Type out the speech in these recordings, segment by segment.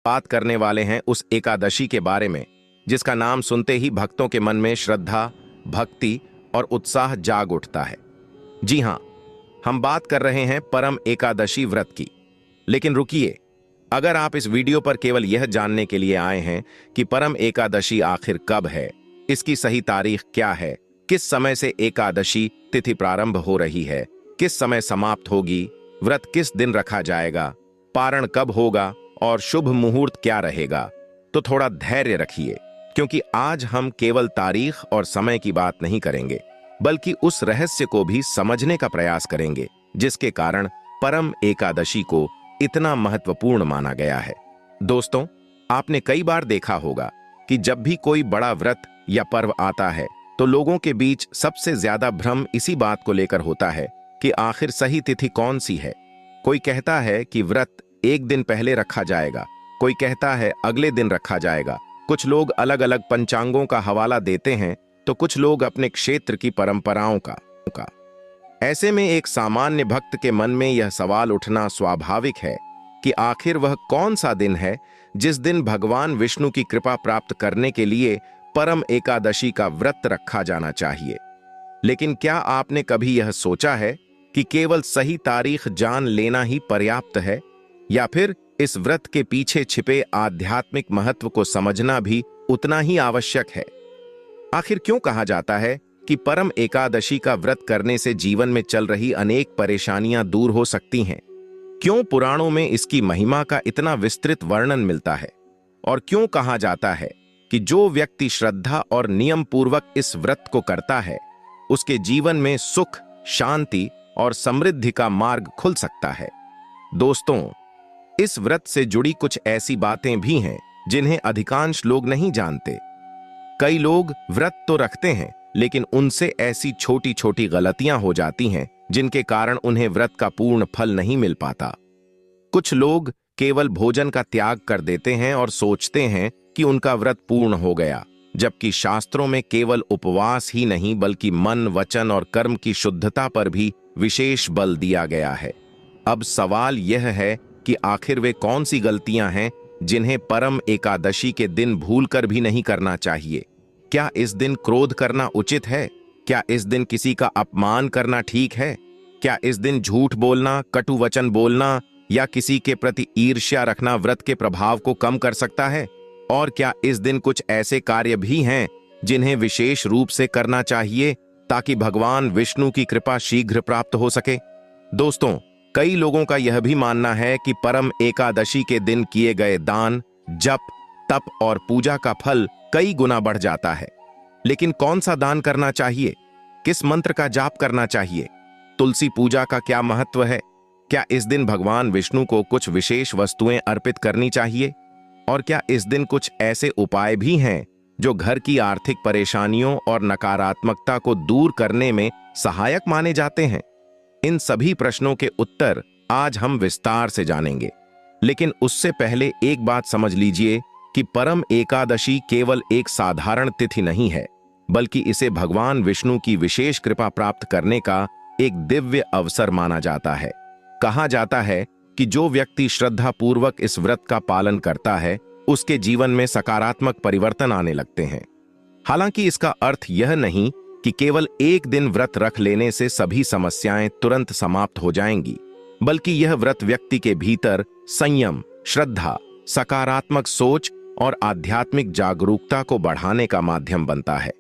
बात करने वाले हैं उस एकादशी के बारे में जिसका नाम सुनते ही भक्तों के मन में श्रद्धा, भक्ति और उत्साह जाग उठता है। जी हां, हम बात कर रहे हैं परम एकादशी व्रत की। लेकिन रुकिए, अगर आप इस वीडियो पर केवल यह जानने के लिए आए हैं कि परम एकादशी आखिर कब है, इसकी सही तारीख क्या है, किस समय से एकादशी तिथि प्रारंभ हो रही है, किस समय समाप्त होगी, व्रत किस दिन रखा जाएगा, पारण कब होगा और शुभ मुहूर्त क्या रहेगा, तो थोड़ा धैर्य रखिए, क्योंकि आज हम केवल तारीख और समय की बात नहीं करेंगे, बल्कि उस रहस्य को भी समझने का प्रयास करेंगे जिसके कारण परम एकादशी को इतना महत्वपूर्ण माना गया है। दोस्तों, आपने कई बार देखा होगा कि जब भी कोई बड़ा व्रत या पर्व आता है तो लोगों के बीच सबसे ज्यादा भ्रम इसी बात को लेकर होता है कि आखिर सही तिथि कौन सी है। कोई कहता है कि व्रत एक दिन पहले रखा जाएगा, कोई कहता है अगले दिन रखा जाएगा। कुछ लोग अलग अलग पंचांगों का हवाला देते हैं तो कुछ लोग अपने क्षेत्र की परंपराओं का। ऐसे में एक सामान्य भक्त के मन में यह सवाल उठना स्वाभाविक है कि आखिर वह कौन सा दिन है जिस दिन भगवान विष्णु की कृपा प्राप्त करने के लिए परम एकादशी का व्रत रखा जाना चाहिए। लेकिन क्या आपने कभी यह सोचा है कि केवल सही तारीख जान लेना ही पर्याप्त है, या फिर इस व्रत के पीछे छिपे आध्यात्मिक महत्व को समझना भी उतना ही आवश्यक है? आखिर क्यों कहा जाता है कि परम एकादशी का व्रत करने से जीवन में चल रही अनेक परेशानियां दूर हो सकती हैं? क्यों पुराणों में इसकी महिमा का इतना विस्तृत वर्णन मिलता है? और क्यों कहा जाता है कि जो व्यक्ति श्रद्धा और नियम पूर्वक इस व्रत को करता है उसके जीवन में सुख, शांति और समृद्धि का मार्ग खुल सकता है? दोस्तों, इस व्रत से जुड़ी कुछ ऐसी बातें भी हैं जिन्हें अधिकांश लोग नहीं जानते। कई लोग व्रत तो रखते हैं लेकिन उनसे ऐसी छोटी छोटी गलतियां हो जाती हैं जिनके कारण उन्हें व्रत का पूर्ण फल नहीं मिल पाता। कुछ लोग केवल भोजन का त्याग कर देते हैं और सोचते हैं कि उनका व्रत पूर्ण हो गया, जबकि शास्त्रों में केवल उपवास ही नहीं बल्कि मन, वचन और कर्म की शुद्धता पर भी विशेष बल दिया गया है। अब सवाल यह है कि आखिर वे कौन सी गलतियां हैं जिन्हें परम एकादशी के दिन भूलकर भी नहीं करना चाहिए? क्या इस दिन क्रोध करना उचित है? क्या इस दिन किसी का अपमान करना ठीक है? क्या इस दिन झूठ बोलना, कटु वचन बोलना या किसी के प्रति ईर्ष्या रखना व्रत के प्रभाव को कम कर सकता है? और क्या इस दिन कुछ ऐसे कार्य भी हैं जिन्हें विशेष रूप से करना चाहिए ताकि भगवान विष्णु की कृपा शीघ्र प्राप्त हो सके? दोस्तों, कई लोगों का यह भी मानना है कि परम एकादशी के दिन किए गए दान, जप, तप और पूजा का फल कई गुना बढ़ जाता है। लेकिन कौन सा दान करना चाहिए? किस मंत्र का जाप करना चाहिए? तुलसी पूजा का क्या महत्व है? क्या इस दिन भगवान विष्णु को कुछ विशेष वस्तुएं अर्पित करनी चाहिए? और क्या इस दिन कुछ ऐसे उपाय भी हैं जो घर की आर्थिक परेशानियों और नकारात्मकता को दूर करने में सहायक माने जाते हैं? इन सभी प्रश्नों के उत्तर आज हम विस्तार से जानेंगे। लेकिन उससे पहले एक बात समझ लीजिए कि परम एकादशी केवल एक साधारण तिथि नहीं है, बल्कि इसे भगवान विष्णु की विशेष कृपा प्राप्त करने का एक दिव्य अवसर माना जाता है। कहा जाता है कि जो व्यक्ति श्रद्धा पूर्वक इस व्रत का पालन करता है उसके जीवन में सकारात्मक परिवर्तन आने लगते हैं। हालांकि इसका अर्थ यह नहीं कि केवल एक दिन व्रत रख लेने से सभी समस्याएं तुरंत समाप्त हो जाएंगी, बल्कि यह व्रत व्यक्ति के भीतर संयम, श्रद्धा, सकारात्मक सोच और आध्यात्मिक जागरूकता को बढ़ाने का माध्यम बनता है।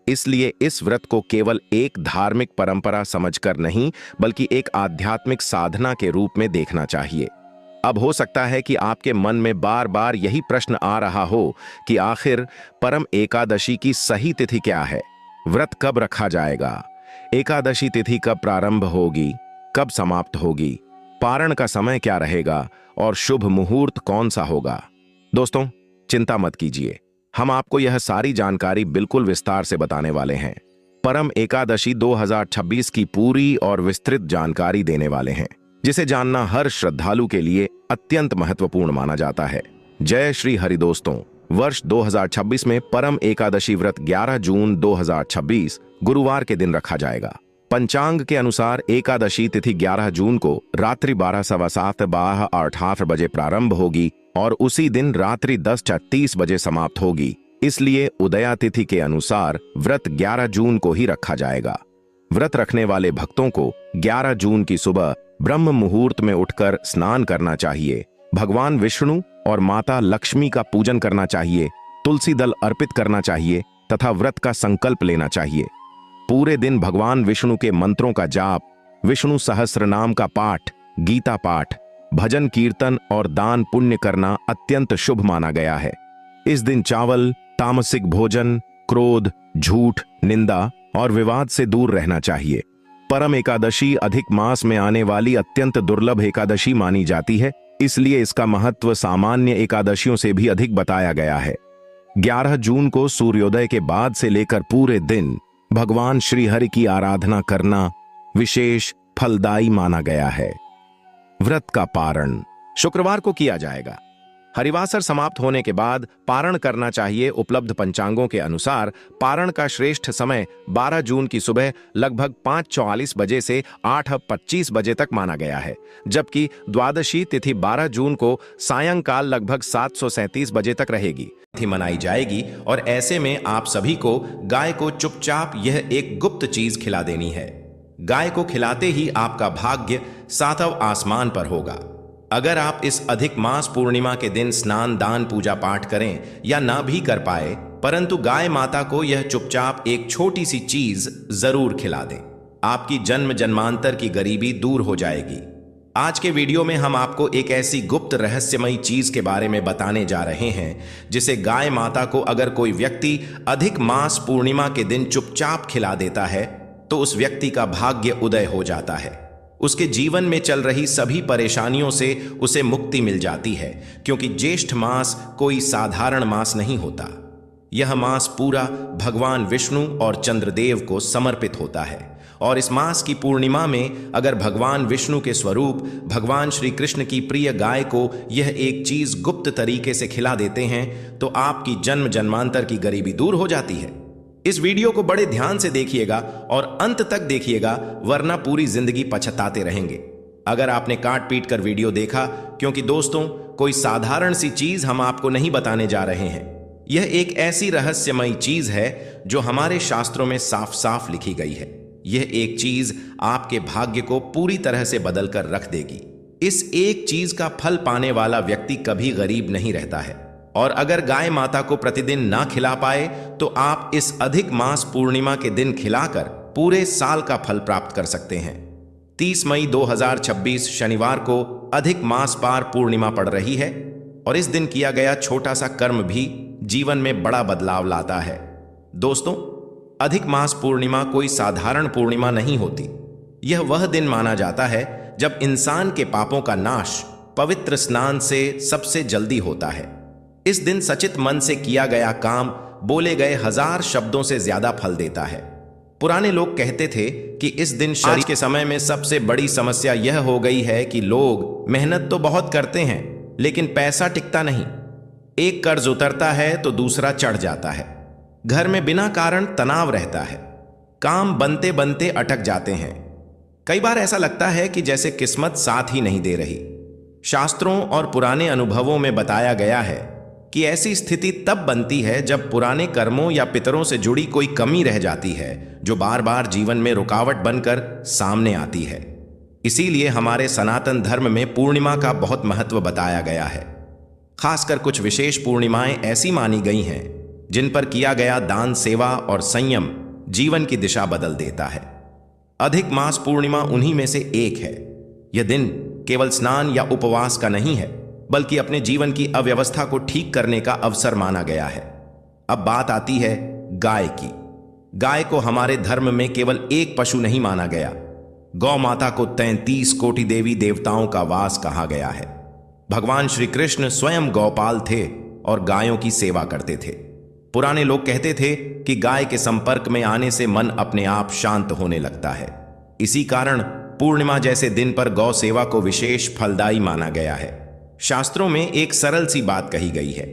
इसलिए इस व्रत को केवल एक धार्मिक परंपरा समझकर नहीं बल्कि एक आध्यात्मिक साधना के रूप में देखना चाहिए। अब हो सकता है कि आपके मन में बार बार यही प्रश्न आ रहा हो कि आखिर परम एकादशी की सही तिथि क्या है? व्रत कब रखा जाएगा? एकादशी तिथि कब प्रारंभ होगी, कब समाप्त होगी? पारण का समय क्या रहेगा और शुभ मुहूर्त कौन सा होगा? दोस्तों, चिंता मत कीजिए, हम आपको यह सारी जानकारी बिल्कुल विस्तार से बताने वाले हैं। परम एकादशी 2026 की पूरी और विस्तृत जानकारी देने वाले हैं, जिसे जानना हर श्रद्धालु के लिए अत्यंत महत्वपूर्ण माना जाता है। जय श्री हरि। दोस्तों, वर्ष 2026 में परम एकादशी व्रत 11 जून 2026 गुरुवार के दिन रखा जाएगा। पंचांग के अनुसार एकादशी तिथि 11 जून को रात्रि 12:15 बजे प्रारंभ होगी और उसी दिन रात्रि 10:30 बजे समाप्त होगी। इसलिए उदया तिथि के अनुसार व्रत 11 जून को ही रखा जाएगा। व्रत रखने वाले भक्तों को 11 जून की सुबह ब्रह्म मुहूर्त में उठकर स्नान करना चाहिए, भगवान विष्णु और माता लक्ष्मी का पूजन करना चाहिए, तुलसी दल अर्पित करना चाहिए तथा व्रत का संकल्प लेना चाहिए। पूरे दिन भगवान विष्णु के मंत्रों का जाप, विष्णु सहस्त्र नाम का पाठ, गीता पाठ, भजन कीर्तन और दान पुण्य करना अत्यंत शुभ माना गया है। इस दिन चावल, तामसिक भोजन, क्रोध, झूठ, निंदा और विवाद से दूर रहना चाहिए। परम एकादशी अधिक मास में आने वाली अत्यंत दुर्लभ एकादशी मानी जाती है, इसलिए इसका महत्व सामान्य एकादशियों से भी अधिक बताया गया है। 11 जून को सूर्योदय के बाद से लेकर पूरे दिन भगवान श्री हरि की आराधना करना विशेष फलदायी माना गया है। व्रत का पारण शुक्रवार को किया जाएगा। हरिवासर समाप्त होने के बाद पारण करना चाहिए। उपलब्ध पंचांगों के अनुसार पारण का श्रेष्ठ समय 12 जून की सुबह लगभग 5:44 बजे से 8:25 बजे तक माना गया है, जबकि द्वादशी तिथि 12 जून को सायंकाल लगभग 7:37 बजे तक रहेगी। तिथि मनाई जाएगी और ऐसे में आप सभी को गाय को चुपचाप यह एक गुप्त चीज खिला देनी है। गाय को खिलाते ही आपका भाग्य 7वें आसमान पर होगा। अगर आप इस अधिक मास पूर्णिमा के दिन स्नान, दान, पूजा पाठ करें या ना भी कर पाए, परंतु गाय माता को यह चुपचाप एक छोटी सी चीज जरूर खिला दें, आपकी जन्म जन्मांतर की गरीबी दूर हो जाएगी। आज के वीडियो में हम आपको एक ऐसी गुप्त रहस्यमयी चीज के बारे में बताने जा रहे हैं जिसे गाय माता को अगर कोई व्यक्ति अधिक मास पूर्णिमा के दिन चुपचाप खिला देता है तो उस व्यक्ति का भाग्य उदय हो जाता है। उसके जीवन में चल रही सभी परेशानियों से उसे मुक्ति मिल जाती है, क्योंकि ज्येष्ठ मास कोई साधारण मास नहीं होता। यह मास पूरा भगवान विष्णु और चंद्रदेव को समर्पित होता है और इस मास की पूर्णिमा में अगर भगवान विष्णु के स्वरूप भगवान श्री कृष्ण की प्रिय गाय को यह एक चीज गुप्त तरीके से खिला देते हैं तो आपकी जन्म जन्मांतर की गरीबी दूर हो जाती है। इस वीडियो को बड़े ध्यान से देखिएगा और अंत तक देखिएगा, वरना पूरी जिंदगी पछताते रहेंगे अगर आपने काट पीट कर वीडियो देखा, क्योंकि दोस्तों कोई साधारण सी चीज हम आपको नहीं बताने जा रहे हैं। यह एक ऐसी रहस्यमयी चीज है जो हमारे शास्त्रों में साफ साफ लिखी गई है। यह एक चीज आपके भाग्य को पूरी तरह से बदल कर रख देगी। इस एक चीज का फल पाने वाला व्यक्ति कभी गरीब नहीं रहता है और अगर गाय माता को प्रतिदिन ना खिला पाए तो आप इस अधिक मास पूर्णिमा के दिन खिलाकर पूरे साल का फल प्राप्त कर सकते हैं। 30 मई 2026 शनिवार को अधिक मास पार पूर्णिमा पड़ रही है और इस दिन किया गया छोटा सा कर्म भी जीवन में बड़ा बदलाव लाता है। दोस्तों, अधिक मास पूर्णिमा कोई साधारण पूर्णिमा नहीं होती। यह वह दिन माना जाता है जब इंसान के पापों का नाश पवित्र स्नान से सबसे जल्दी होता है। इस दिन सचित मन से किया गया काम बोले गए 1000 शब्दों से ज्यादा फल देता है। पुराने लोग कहते थे कि इस दिन शरीर के समय में सबसे बड़ी समस्या यह हो गई है कि लोग मेहनत तो बहुत करते हैं लेकिन पैसा टिकता नहीं। एक कर्ज उतरता है तो दूसरा चढ़ जाता है। घर में बिना कारण तनाव रहता है। काम बनते बनते अटक जाते हैं। कई बार ऐसा लगता है कि जैसे किस्मत साथ ही नहीं दे रही। शास्त्रों और पुराने अनुभवों में बताया गया है कि ऐसी स्थिति तब बनती है जब पुराने कर्मों या पितरों से जुड़ी कोई कमी रह जाती है जो बार बार जीवन में रुकावट बनकर सामने आती है। इसीलिए हमारे सनातन धर्म में पूर्णिमा का बहुत महत्व बताया गया है। खासकर कुछ विशेष पूर्णिमाएं ऐसी मानी गई हैं जिन पर किया गया दान, सेवा और संयम जीवन की दिशा बदल देता है। अधिक मास पूर्णिमा उन्हीं में से एक है। यह दिन केवल स्नान या उपवास का नहीं है, बल्कि अपने जीवन की अव्यवस्था को ठीक करने का अवसर माना गया है। अब बात आती है गाय की। गाय को हमारे धर्म में केवल एक पशु नहीं माना गया। गौ माता को 33 कोटि देवी देवताओं का वास कहा गया है। भगवान श्री कृष्ण स्वयं गौपाल थे और गायों की सेवा करते थे। पुराने लोग कहते थे कि गाय के संपर्क में आने से मन अपने आप शांत होने लगता है। इसी कारण पूर्णिमा जैसे दिन पर गौ सेवा को विशेष फलदायी माना गया है। शास्त्रों में एक सरल सी बात कही गई है,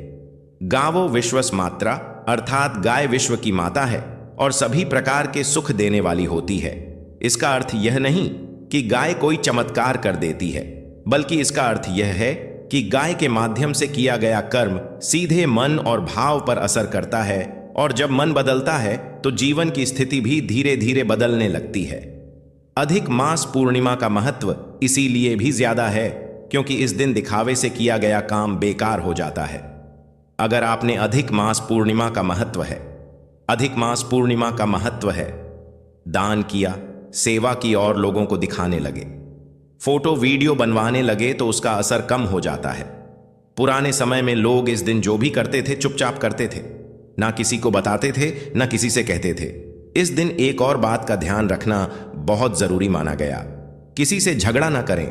गावो विश्वस मात्रा, अर्थात गाय विश्व की माता है और सभी प्रकार के सुख देने वाली होती है। इसका अर्थ यह नहीं कि गाय कोई चमत्कार कर देती है, बल्कि इसका अर्थ यह है कि गाय के माध्यम से किया गया कर्म सीधे मन और भाव पर असर करता है, और जब मन बदलता है तो जीवन की स्थिति भी धीरे धीरे बदलने लगती है। अधिक मास पूर्णिमा का महत्व इसीलिए भी ज्यादा है क्योंकि इस दिन दिखावे से किया गया काम बेकार हो जाता है। अगर आपने अधिक मास पूर्णिमा का महत्व है दान किया, सेवा की और लोगों को दिखाने लगे, फोटो वीडियो बनवाने लगे तो उसका असर कम हो जाता है। पुराने समय में लोग इस दिन जो भी करते थे चुपचाप करते थे, ना किसी को बताते थे ना किसी से कहते थे। इस दिन एक और बात का ध्यान रखना बहुत जरूरी माना गया। किसी से झगड़ा ना करें,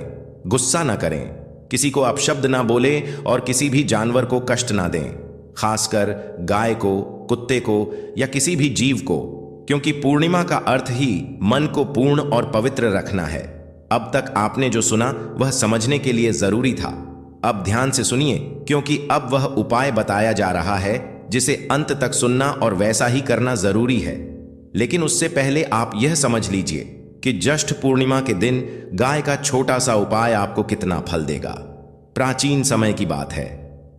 गुस्सा ना करें, किसी को अपशब्द ना बोले और किसी भी जानवर को कष्ट ना दें, खासकर गाय को, कुत्ते को या किसी भी जीव को, क्योंकि पूर्णिमा का अर्थ ही मन को पूर्ण और पवित्र रखना है। अब तक आपने जो सुना वह समझने के लिए जरूरी था। अब ध्यान से सुनिए, क्योंकि अब वह उपाय बताया जा रहा है जिसे अंत तक सुनना और वैसा ही करना जरूरी है। लेकिन उससे पहले आप यह समझ लीजिए कि ज्येष्ठ पूर्णिमा के दिन गाय का छोटा सा उपाय आपको कितना फल देगा। प्राचीन समय की बात है।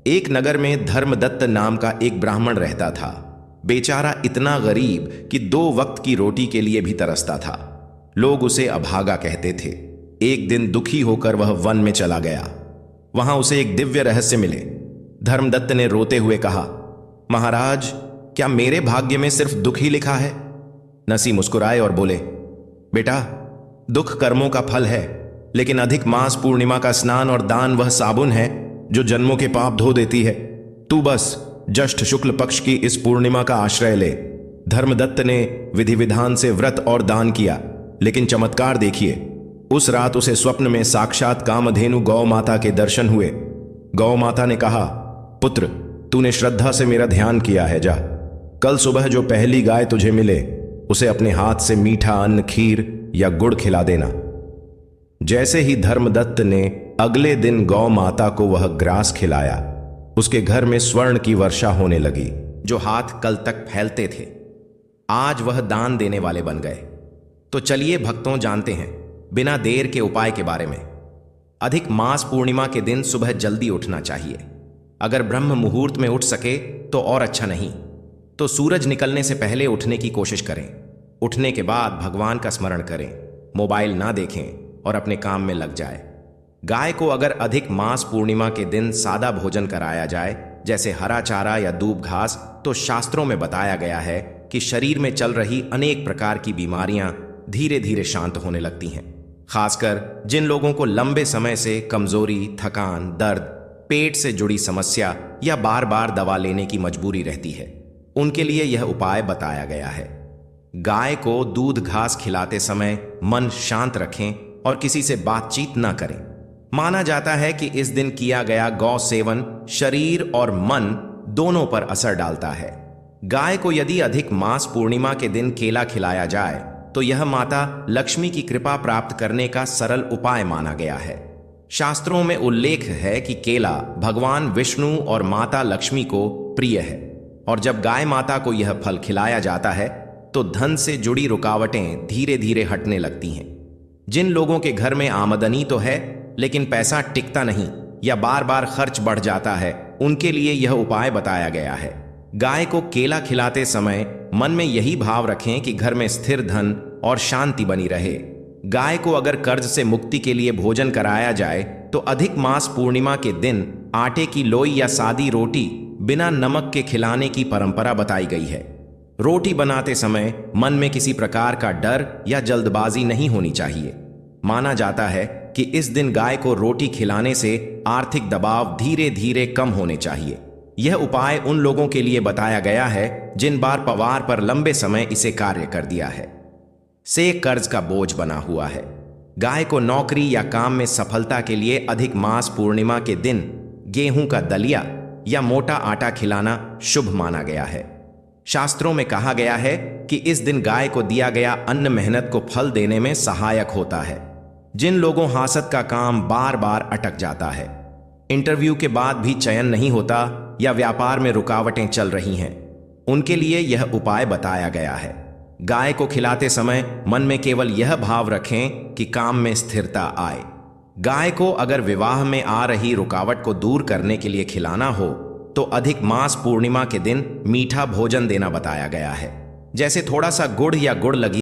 एक नगर में धर्मदत्त नाम का एक ब्राह्मण रहता था। बेचारा इतना गरीब कि 2 वक्त की रोटी के लिए भी तरसता था। लोग उसे अभागा कहते थे। एक दिन दुखी होकर वह वन में चला गया। वहां उसे एक दिव्य रहस्य मिले। धर्मदत्त ने रोते हुए कहा, महाराज, क्या मेरे भाग्य में सिर्फ दुख ही लिखा है? नसी मुस्कुराए और बोले, बेटा, दुख कर्मों का फल है, लेकिन अधिक मास पूर्णिमा का स्नान और दान वह साबुन है जो जन्मों के पाप धो देती है। तू बस ज्येष्ठ शुक्ल पक्ष की इस पूर्णिमा का आश्रय ले। धर्मदत्त ने विधि विधान से व्रत और दान किया, लेकिन चमत्कार देखिए, उस रात उसे स्वप्न में साक्षात कामधेनु गौ माता के दर्शन हुए। गौ माता ने कहा, पुत्र, तूने श्रद्धा से मेरा ध्यान किया है, जा कल सुबह जो पहली गाय तुझे मिले उसे अपने हाथ से मीठा अन्न, खीर या गुड़ खिला देना। जैसे ही धर्मदत्त ने अगले दिन गौ माता को वह ग्रास खिलाया, उसके घर में स्वर्ण की वर्षा होने लगी। जो हाथ कल तक फैलते थे आज वह दान देने वाले बन गए। तो चलिए भक्तों, जानते हैं बिना देर के उपाय के बारे में। अधिक मास पूर्णिमा के दिन सुबह जल्दी उठना चाहिए। अगर ब्रह्म मुहूर्त में उठ सके तो और अच्छा, नहीं तो सूरज निकलने से पहले उठने की कोशिश करें। उठने के बाद भगवान का स्मरण करें, मोबाइल ना देखें और अपने काम में लग जाए। गाय को अगर अधिक मास पूर्णिमा के दिन सादा भोजन कराया जाए, जैसे हरा चारा या दूब घास, तो शास्त्रों में बताया गया है कि शरीर में चल रही अनेक प्रकार की बीमारियां धीरे धीरे शांत होने लगती हैं। खासकर जिन लोगों को लंबे समय से कमजोरी, थकान, दर्द, पेट से जुड़ी समस्या या बार बार दवा लेने की मजबूरी रहती है, उनके लिए यह उपाय बताया गया है। गाय को दूध घास खिलाते समय मन शांत रखें और किसी से बातचीत ना करें। माना जाता है कि इस दिन किया गया गौ सेवन शरीर और मन दोनों पर असर डालता है। गाय को यदि अधिक मास पूर्णिमा के दिन केला खिलाया जाए तो यह माता लक्ष्मी की कृपा प्राप्त करने का सरल उपाय माना गया है। शास्त्रों में उल्लेख है कि केला भगवान विष्णु और माता लक्ष्मी को प्रिय है, और जब गाय माता को यह फल खिलाया जाता है तो धन से जुड़ी रुकावटें धीरे धीरे हटने लगती हैं। जिन लोगों के घर में आमदनी तो है लेकिन पैसा टिकता नहीं या बार बार खर्च बढ़ जाता है, उनके लिए यह उपाय बताया गया है। गाय को केला खिलाते समय मन में यही भाव रखें कि घर में स्थिर धन और शांति बनी रहे। गाय को अगर कर्ज से मुक्ति के लिए भोजन कराया जाए तो अधिक मास पूर्णिमा के दिन आटे की लोई या सादी रोटी बिना नमक के खिलाने की परंपरा बताई गई है। रोटी बनाते समय मन में किसी प्रकार का डर या जल्दबाजी नहीं होनी चाहिए। माना जाता है कि इस दिन गाय को रोटी खिलाने से आर्थिक दबाव धीरे धीरे कम होने चाहिए। यह उपाय उन लोगों के लिए बताया गया है जिन बार पवार पर लंबे समय इसे कार्य कर दिया है, से कर्ज का बोझ बना हुआ है। गाय को नौकरी या काम में सफलता के लिए अधिक मास पूर्णिमा के दिन गेहूं का दलिया या मोटा आटा खिलाना शुभ माना गया है। शास्त्रों में कहा गया है कि इस दिन गाय को दिया गया अन्न मेहनत को फल देने में सहायक होता है। जिन लोगों हासत का काम बार बार अटक जाता है, इंटरव्यू के बाद भी चयन नहीं होता या व्यापार में रुकावटें चल रही हैं, उनके लिए यह उपाय बताया गया है। गाय को खिलाते समय मन में केवल यह भाव रखें कि काम में स्थिरता आए। गाय को अगर विवाह में आ रही रुकावट को दूर करने के लिए खिलाना हो तो अधिक मास पूर्णिमा के दिन मीठा भोजन देना बताया गया है, जैसे थोड़ा सा गुड़ या गुड़ लगी